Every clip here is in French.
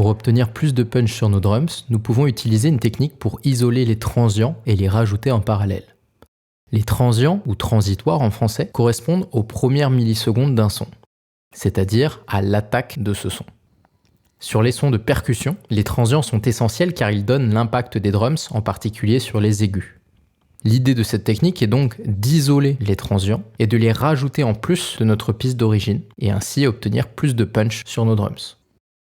Pour obtenir plus de punch sur nos drums, nous pouvons utiliser une technique pour isoler les transients et les rajouter en parallèle. Les transients, ou transitoires en français, correspondent aux premières millisecondes d'un son, c'est-à-dire à l'attaque de ce son. Sur les sons de percussion, les transients sont essentiels car ils donnent l'impact des drums, en particulier sur les aigus. L'idée de cette technique est donc d'isoler les transients et de les rajouter en plus de notre piste d'origine et ainsi obtenir plus de punch sur nos drums.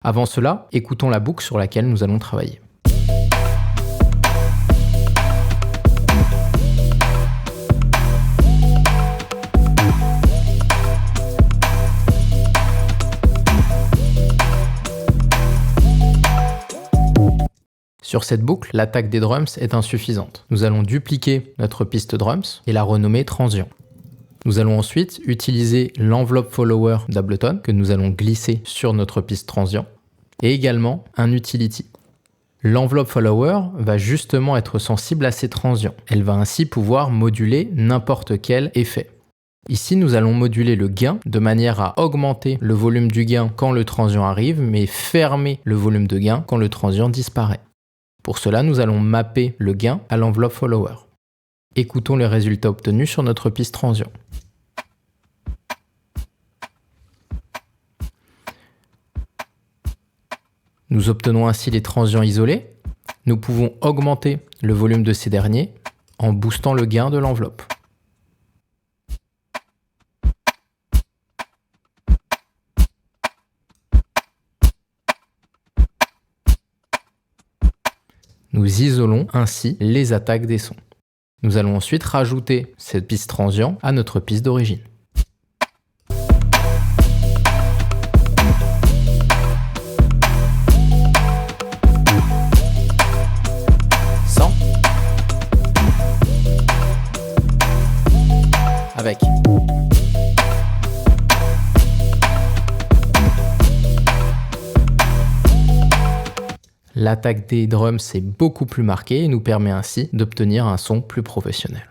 Avant cela, écoutons la boucle sur laquelle nous allons travailler. Sur cette boucle, l'attaque des drums est insuffisante. Nous allons dupliquer notre piste drums et la renommer transient. Nous allons ensuite utiliser l'enveloppe follower d'Ableton que nous allons glisser sur notre piste transient et également un utility. L'enveloppe follower va justement être sensible à ces transients. Elle va ainsi pouvoir moduler n'importe quel effet. Ici, nous allons moduler le gain de manière à augmenter le volume du gain quand le transient arrive, mais fermer le volume de gain quand le transient disparaît. Pour cela, nous allons mapper le gain à l'enveloppe follower. Écoutons les résultats obtenus sur notre piste transient. Nous obtenons ainsi les transients isolés. Nous pouvons augmenter le volume de ces derniers en boostant le gain de l'enveloppe. Nous isolons ainsi les attaques des sons. Nous allons ensuite rajouter cette piste transient à notre piste d'origine. Sans. Avec. L'attaque des drums est beaucoup plus marquée et nous permet ainsi d'obtenir un son plus professionnel.